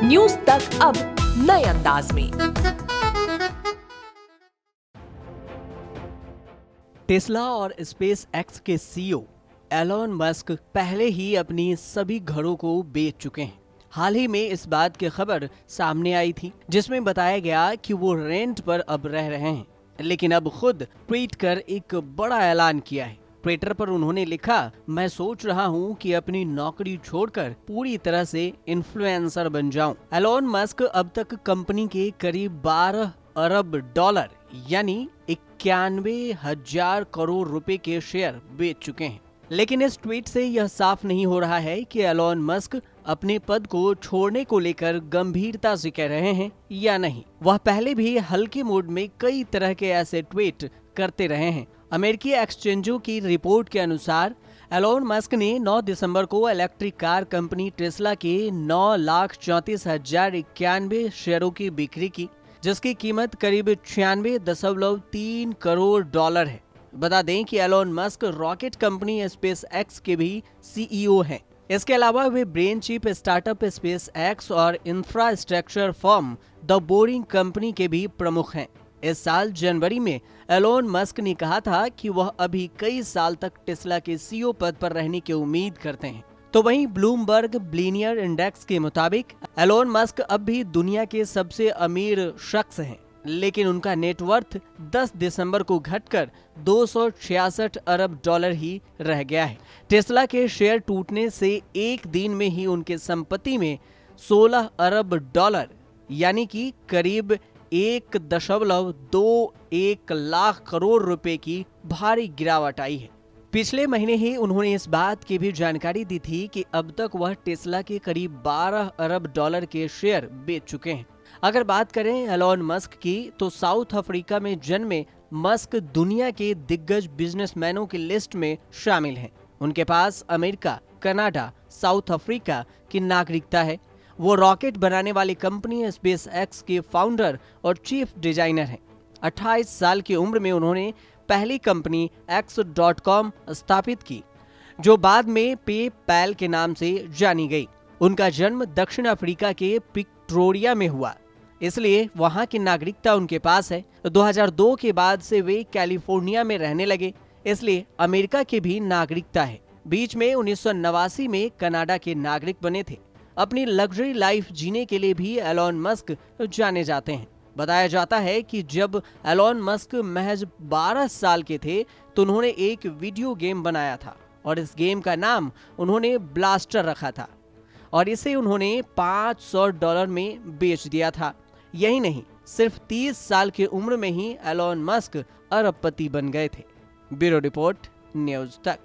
News तक अब नए अंदाज में। टेस्ला और स्पेस एक्स के सीईओ एलोन मस्क पहले ही अपनी सभी घरों को बेच चुके हैं। हाल ही में इस बात की खबर सामने आई थी जिसमें बताया गया कि वो रेंट पर अब रह रहे हैं, लेकिन अब खुद ट्वीट कर एक बड़ा ऐलान किया है। ट्विटर पर उन्होंने लिखा, मैं सोच रहा हूँ कि अपनी नौकरी छोड़कर पूरी तरह से इन्फ्लुएंसर बन जाऊं। एलोन मस्क अब तक कंपनी के करीब 12 अरब डॉलर यानी 91,000 करोड़ रुपए के शेयर बेच चुके हैं। लेकिन इस ट्वीट से यह साफ नहीं हो रहा है कि एलोन मस्क अपने पद को छोड़ने को लेकर गंभीरता से कह रहे हैं या नहीं। वह पहले भी हल्के मूड में कई तरह के ऐसे ट्वीट करते रहे हैं। अमेरिकी एक्सचेंजों की रिपोर्ट के अनुसार एलोन मस्क ने 9 दिसंबर को इलेक्ट्रिक कार कंपनी टेस्ला के 9,34,091 शेयरों की बिक्री की, जिसकी कीमत करीब 96.3 करोड़ डॉलर है। बता दें कि Elon Musk rocket company SpaceX के भी सीईओ हैं। इसके अलावा वे brain chip startup SpaceX और infrastructure firm the Boring Company के भी प्रमुख हैं। इस साल जनवरी में एलोन मस्क ने कहा था कि वह अभी कई साल तक टेस्ला के सीईओ पद पर रहने की उम्मीद करते हैं। तो वहीं ब्लूमबर्ग बिलियनियर इंडेक्स के मुताबिक एलोन मस्क अब भी दुनिया के सबसे अमीर शख्स हैं, लेकिन उनका नेटवर्थ 10 दिसंबर को घटकर 266 अरब डॉलर ही रह गया है। टेस्ला के शेयर टूटने से एक दिन में ही उनके संपत्ति में 16 अरब डॉलर यानी कि करीब 1.21 लाख करोड़ रुपए की भारी गिरावट आई है। पिछले महीने ही उन्होंने इस बात की भी जानकारी दी थी कि अब तक वह टेस्ला के करीब 12 अरब डॉलर के शेयर बेच चुके हैं। अगर बात करें एलोन मस्क की, तो साउथ अफ्रीका में जन्मे मस्क दुनिया के दिग्गज बिजनेसमैनों की लिस्ट में शामिल हैं। उनके पास अमेरिका, कनाडा, साउथ अफ्रीका की नागरिकता है। वो रॉकेट बनाने वाली कंपनी स्पेस एक्स के फाउंडर और चीफ डिजाइनर हैं। 28 साल की उम्र में उन्होंने पहली कंपनी X.com स्थापित की, जो बाद में पेपैल के नाम से जानी गई। उनका जन्म दक्षिण अफ्रीका के प्रिटोरिया में हुआ, इसलिए वहां की नागरिकता उनके पास है। 2002 के बाद से वे कैलिफोर्निया में रहने लगे, इसलिए अमेरिका की भी नागरिकता है। बीच में 1989 में कनाडा के नागरिक बने थे। अपनी लग्जरी लाइफ जीने के लिए भी एलोन मस्क जाने जाते हैं। बताया जाता है कि जब एलोन मस्क महज 12 साल के थे तो उन्होंने एक वीडियो गेम बनाया था और इस गेम का नाम उन्होंने ब्लास्टर रखा था और इसे उन्होंने $500 में बेच दिया था। यही नहीं, सिर्फ 30 साल की उम्र में ही एलोन मस्क अरबपति बन गए थे। ब्यूरो रिपोर्ट, न्यूज तक।